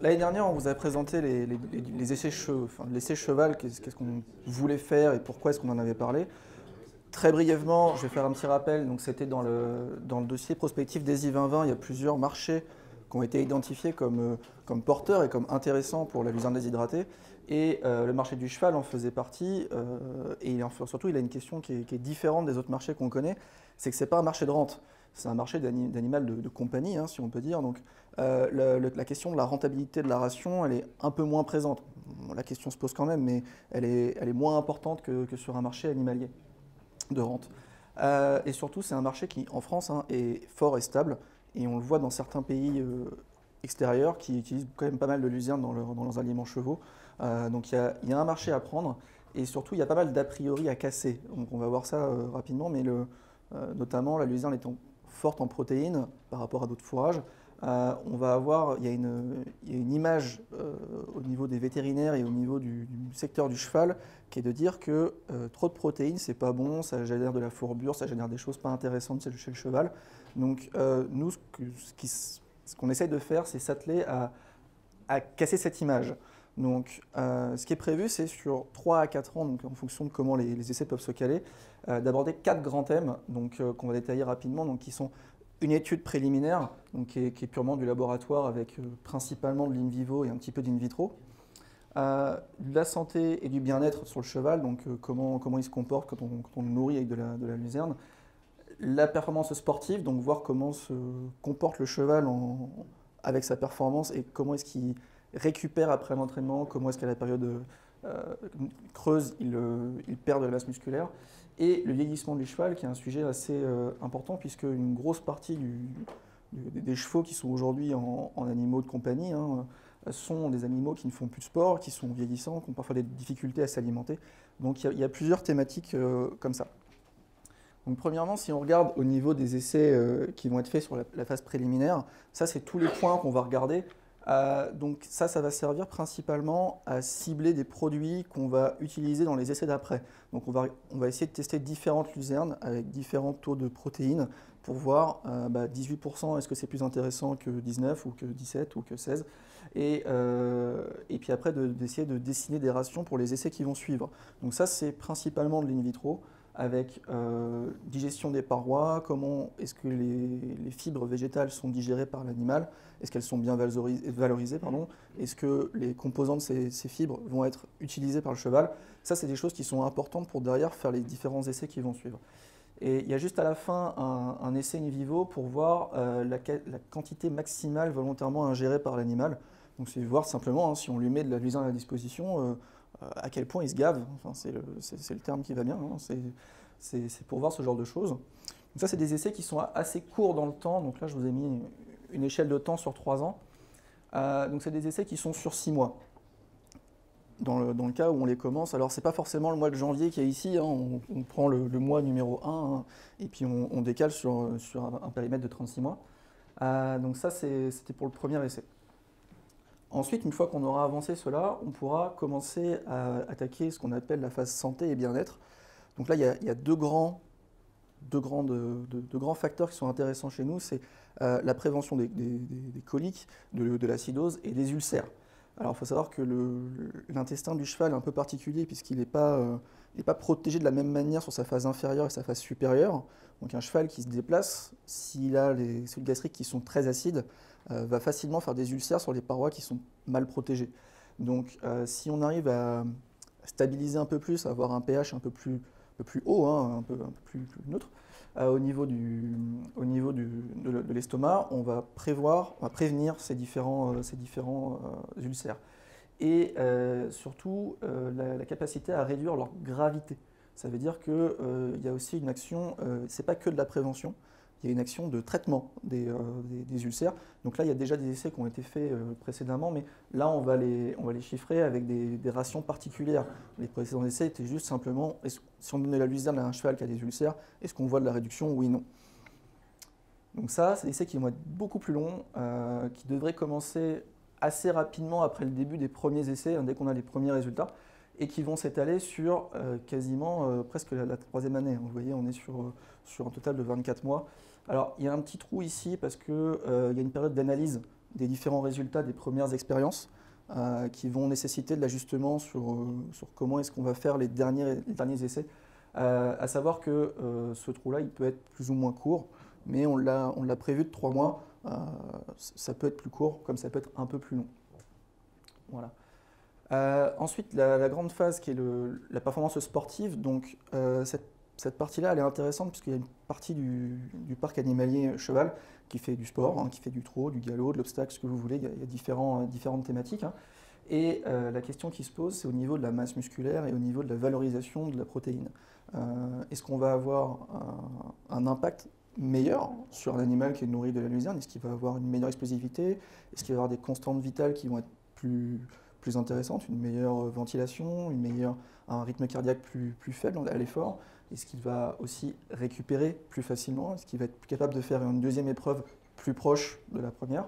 L'année dernière, on vous a présenté les essais enfin, l'essai cheval, qu'est-ce qu'on voulait faire et pourquoi est-ce qu'on en avait parlé. Très brièvement, je vais faire un petit rappel. Donc, c'était dans le dossier prospectif DESI 2020, il y a plusieurs marchés qui ont été identifiés comme porteurs et comme intéressants pour la luzerne déshydratée. Et le marché du cheval en faisait partie. Surtout, il a une question qui est différente des autres marchés qu'on connaît. C'est que ce n'est pas un marché de rente. C'est un marché d'animal de compagnie, hein, si on peut dire. Donc, la question de la rentabilité de la ration, elle est un peu moins présente. Bon, la question se pose quand même, mais elle est moins importante que sur un marché animalier de rente. Et surtout, c'est un marché qui, en France, hein, est fort et stable. Et on le voit dans certains pays extérieurs qui utilisent quand même pas mal de luzerne dans leurs aliments chevaux. Donc il y a un marché à prendre. Et surtout, il y a pas mal d'a priori à casser. Donc on va voir ça rapidement. Mais notamment, la luzerne étant forte en protéines par rapport à d'autres fourrages, il y a une image au niveau des vétérinaires et au niveau du secteur du cheval qui est de dire que trop de protéines, c'est pas bon, ça génère de la fourbure, ça génère des choses pas intéressantes chez le cheval. Donc nous, ce qu'on essaye de faire, c'est s'atteler à casser cette image. Donc ce qui est prévu, c'est sur 3 à 4 ans, donc en fonction de comment les essais peuvent se caler, d'aborder 4 grands thèmes qu'on va détailler rapidement, donc qui sont une étude préliminaire, donc qui est purement du laboratoire avec principalement de l'in vivo et un petit peu d'in vitro. De la santé et du bien-être sur le cheval, donc comment il se comporte quand on le nourrit avec de la luzerne. La performance sportive, donc voir comment se comporte le cheval avec sa performance et comment est-ce qu'il récupère après l'entraînement, comment est-ce qu'à la période creuse, il perd de la masse musculaire. Et le vieillissement du cheval, qui est un sujet assez important, puisque une grosse partie des chevaux qui sont aujourd'hui en animaux de compagnie sont des animaux qui ne font plus de sport, qui sont vieillissants, qui ont parfois des difficultés à s'alimenter. Donc il y a plusieurs thématiques comme ça. Donc premièrement, si on regarde au niveau des essais qui vont être faits sur la phase préliminaire, ça c'est tous les points qu'on va regarder. Donc ça va servir principalement à cibler des produits qu'on va utiliser dans les essais d'après. Donc on va essayer de tester différentes luzernes avec différents taux de protéines pour voir 18%, est-ce que c'est plus intéressant que 19 ou que 17 ou que 16 et puis après d'essayer de dessiner des rations pour les essais qui vont suivre. Donc ça c'est principalement de l'in vitro avec digestion des parois, comment est-ce que les fibres végétales sont digérées par l'animal, est-ce qu'elles sont bien valorisées, pardon, est-ce que les composants de ces fibres vont être utilisés par le cheval. Ça, c'est des choses qui sont importantes pour derrière faire les différents essais qui vont suivre. Et il y a juste à la fin un essai in vivo pour voir la quantité maximale volontairement ingérée par l'animal. Donc c'est voir simplement si on lui met de la luzerne à la disposition, à quel point il se gave. Enfin, c'est le terme qui va bien. C'est pour voir ce genre de choses. Donc ça, c'est des essais qui sont assez courts dans le temps. Donc là, je vous ai mis une échelle de temps sur 3 ans. Donc c'est des essais qui sont sur 6 mois. Dans le cas où on les commence, alors c'est pas forcément le mois de janvier qui est ici, on prend le mois numéro 1 et puis on décale sur un périmètre de 36 mois. Donc ça, c'était pour le premier essai. Ensuite, une fois qu'on aura avancé cela, on pourra commencer à attaquer ce qu'on appelle la phase santé et bien-être. Donc là, il y a deux grands facteurs qui sont intéressants chez nous, c'est la prévention des coliques, de l'acidose et des ulcères. Alors il faut savoir que l'intestin du cheval est un peu particulier puisqu'il n'est pas protégé de la même manière sur sa phase inférieure et sa phase supérieure. Donc un cheval qui se déplace, s'il a les cellules gastriques qui sont très acides, va facilement faire des ulcères sur les parois qui sont mal protégées. Donc si on arrive à stabiliser un peu plus, à avoir un pH un peu plus haut, un peu plus neutre, au niveau de l'estomac, on va prévenir ces différents ulcères. Et surtout, la capacité à réduire leur gravité. Ça veut dire qu'il y a aussi une action, c'est pas que de la prévention, il y a une action de traitement des ulcères. Donc là, il y a déjà des essais qui ont été faits précédemment, mais là, on va les chiffrer avec des rations particulières. Les précédents essais étaient juste simplement, si on donnait la luzerne à un cheval qui a des ulcères, est-ce qu'on voit de la réduction? Oui, non. Donc ça, c'est des essais qui vont être beaucoup plus longs, qui devraient commencer assez rapidement après le début des premiers essais, dès qu'on a les premiers résultats, et qui vont s'étaler sur quasiment presque la 3e année. Vous voyez, on est sur un total de 24 mois. Alors, il y a un petit trou ici parce qu'il y a une période d'analyse des différents résultats des premières expériences qui vont nécessiter de l'ajustement sur comment est-ce qu'on va faire les derniers essais. À savoir que ce trou-là, il peut être plus ou moins court, mais on l'a prévu de 3 mois. Ça peut être plus court, comme ça peut être un peu plus long. Voilà. Ensuite, la grande phase qui est la performance sportive. Donc, cette partie-là, elle est intéressante puisqu'il y a une partie du parc animalier cheval qui fait du sport, hein, qui fait du trot, du galop, de l'obstacle, ce que vous voulez. Il y a différentes thématiques. Hein. Et la question qui se pose, c'est au niveau de la masse musculaire et au niveau de la valorisation de la protéine. Est-ce qu'on va avoir un impact meilleur sur un animal qui est nourri de la luzerne? Est-ce qu'il va avoir une meilleure explosivité? Est-ce qu'il va avoir des constantes vitales qui vont être plus intéressantes, une meilleure ventilation, un rythme cardiaque plus faible à l'effort? Est-ce qu'il va aussi récupérer plus facilement? Est-ce qu'il va être capable de faire une deuxième épreuve plus proche de la première?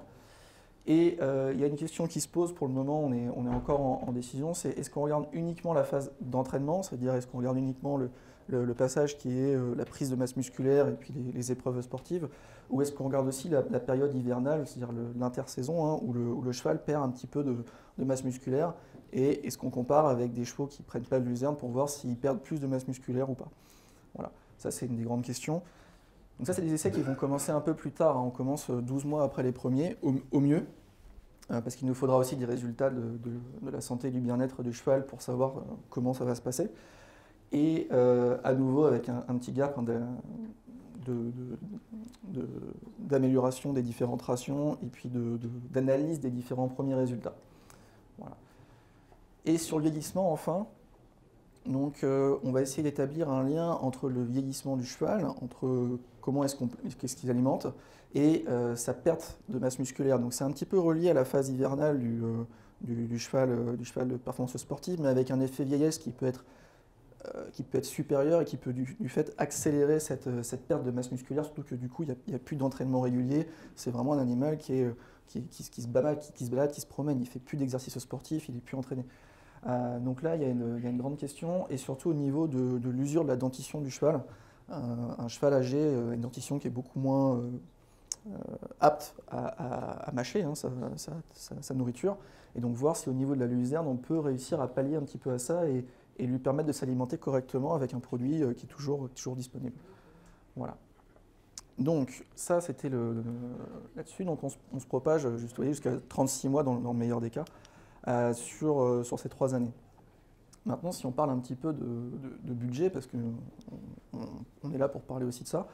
Et il y a une question qui se pose pour le moment, on est encore en décision, c'est est-ce qu'on regarde uniquement la phase d'entraînement, c'est-à-dire est-ce qu'on regarde uniquement le passage qui est la prise de masse musculaire et puis les épreuves sportives, ou est-ce qu'on regarde aussi la période hivernale, c'est-à-dire l'intersaison, hein, où le cheval perd un petit peu de masse musculaire, et est-ce qu'on compare avec des chevaux qui ne prennent pas de luzerne pour voir s'ils perdent plus de masse musculaire ou pas. Voilà, ça c'est une des grandes questions. Donc ça, c'est des essais qui vont commencer un peu plus tard, hein. On commence 12 mois après les premiers, au mieux, parce qu'il nous faudra aussi des résultats de la santé et du bien-être du cheval pour savoir comment ça va se passer. Et à nouveau, avec un petit gap, hein, d'amélioration des différentes rations et puis d'analyse des différents premiers résultats. Voilà. Et sur le vieillissement, enfin, donc, on va essayer d'établir un lien entre le vieillissement du cheval, entre qu'est-ce qu'il alimente, et sa perte de masse musculaire. Donc, c'est un petit peu relié à la phase hivernale du cheval de performance sportive, mais avec un effet vieillesse qui peut être supérieur et qui peut du fait accélérer cette perte de masse musculaire, surtout que du coup, il n'y a plus d'entraînement régulier. C'est vraiment un animal qui se balade, qui se promène, il ne fait plus d'exercice sportif, il n'est plus entraîné. Donc là, il y a une grande question, et surtout au niveau de l'usure de la dentition du cheval. Un cheval âgé a une dentition qui est beaucoup moins apte à mâcher, hein, sa nourriture, et donc voir si au niveau de la luzerne, on peut réussir à pallier un petit peu à ça et lui permettre de s'alimenter correctement avec un produit qui est toujours disponible. Voilà. Donc ça, c'était là-dessus. Donc on se propage jusqu'à 36 mois dans le meilleur des cas. Sur ces 3 années. Maintenant, si on parle un petit peu de budget, parce qu'on est là pour parler aussi de ça,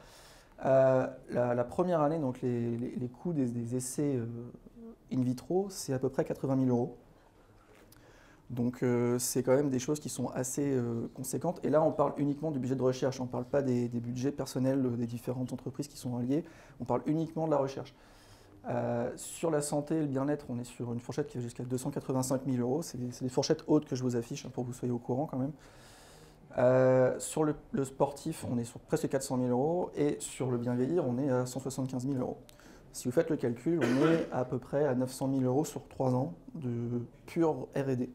la première année, donc les coûts des essais in vitro, c'est à peu près 80 000 €. Donc c'est quand même des choses qui sont assez conséquentes. Et là, on parle uniquement du budget de recherche, on ne parle pas des budgets personnels des différentes entreprises qui sont liées, on parle uniquement de la recherche. Sur la santé et le bien-être, on est sur une fourchette qui va jusqu'à 285 000 €. C'est des fourchettes hautes que je vous affiche, hein, pour que vous soyez au courant quand même. Sur le sportif, on est sur presque 400 000 €. Et sur le bien vieillir, on est à 175 000 €. Si vous faites le calcul, on est à peu près à 900 000 € sur 3 ans de pure R&D.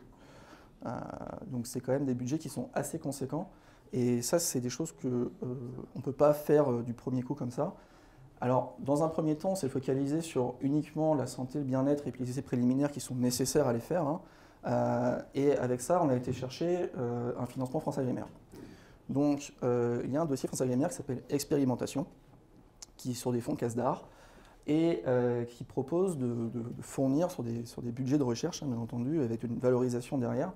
Donc c'est quand même des budgets qui sont assez conséquents. Et ça, c'est des choses qu'on ne peut pas faire du premier coup comme ça. Alors, dans un premier temps, on s'est focalisé sur uniquement la santé, le bien-être et puis les essais préliminaires qui sont nécessaires à les faire. Hein. Et avec ça, on a été chercher un financement France-AGMR. Donc, il y a un dossier France-AGMR qui s'appelle Expérimentation, qui est sur des fonds CASDAR, et qui propose de fournir sur des budgets de recherche, hein, bien entendu, avec une valorisation derrière,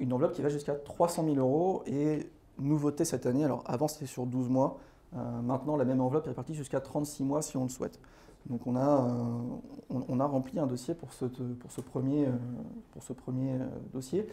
une enveloppe qui va jusqu'à 300 000 €. Et nouveauté cette année, alors avant c'était sur 12 mois, maintenant, la même enveloppe est répartie jusqu'à 36 mois si on le souhaite. Donc on a rempli un dossier pour ce premier dossier.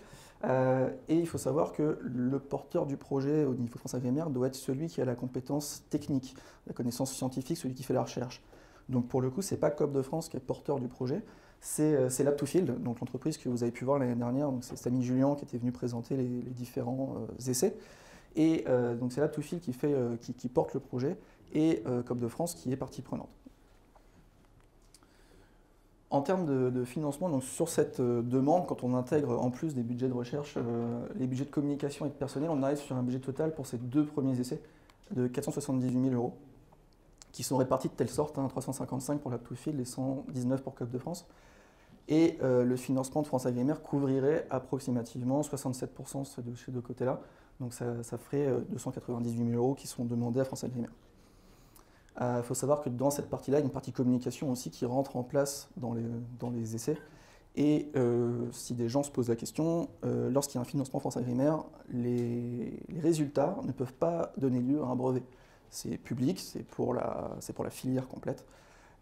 Et il faut savoir que le porteur du projet au niveau France-AGMR doit être celui qui a la compétence technique, la connaissance scientifique, celui qui fait la recherche. Donc pour le coup, ce n'est pas Coop de France qui est porteur du projet, c'est Lab2Field, donc l'entreprise que vous avez pu voir l'année dernière. C'est Samy Julien qui était venu présenter les différents essais. Et donc c'est Lab2Field qui porte le projet, et Coop de France qui est partie prenante. En termes de financement, donc sur cette demande, quand on intègre en plus des budgets de recherche, les budgets de communication et de personnel, on arrive sur un budget total pour ces 2 premiers essais de 478 000 €. qui sont répartis de telle sorte, 355 pour l'Aptofield et 119 pour Coop de France. Et le financement de France Agrimer couvrirait approximativement 67% de ces deux côtés-là. Donc ça ferait 298 000 € qui sont demandés à France Agrimer. Il faut savoir que dans cette partie-là, il y a une partie communication aussi qui rentre en place dans les essais. Et si des gens se posent la question, lorsqu'il y a un financement France Agrimer, les résultats ne peuvent pas donner lieu à un brevet. C'est public, c'est pour la filière complète.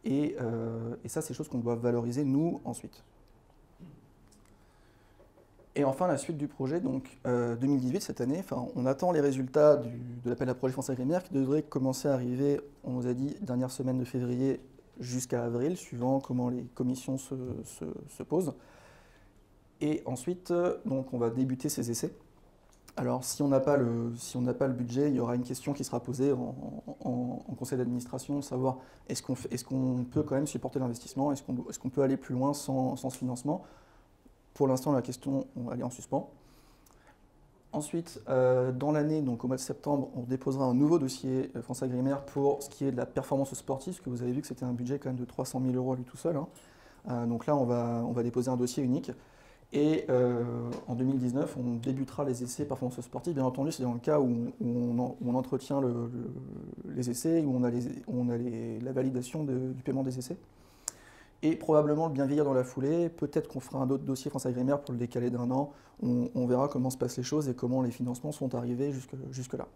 Et ça, c'est des choses qu'on doit valoriser, nous, ensuite. Et enfin, la suite du projet, donc 2018, cette année, on attend les résultats de l'appel à projet France Agrimer qui devrait commencer à arriver, on nous a dit, dernière semaine de février jusqu'à avril, suivant comment les commissions se posent. Et ensuite, donc, on va débuter ces essais. Alors, si on n'a pas le budget, il y aura une question qui sera posée en conseil d'administration, savoir est-ce qu'on peut quand même supporter l'investissement, est-ce qu'on peut aller plus loin sans ce financement. Pour l'instant, la question, elle est en suspens. Ensuite, dans l'année, donc au mois de septembre, on déposera un nouveau dossier France Agrimer pour ce qui est de la performance sportive, parce que vous avez vu que c'était un budget quand même de 300 000 € à lui tout seul. Donc là, on va déposer un dossier unique. Et en 2019, on débutera les essais performance sportive. Bien entendu, c'est dans le cas où on entretient les essais, où on a la validation du paiement des essais. Et probablement le bien vieillir dans la foulée. Peut-être qu'on fera un autre dossier France Agrimer pour le décaler d'1 an. On verra comment se passent les choses et comment les financements sont arrivés jusque-là.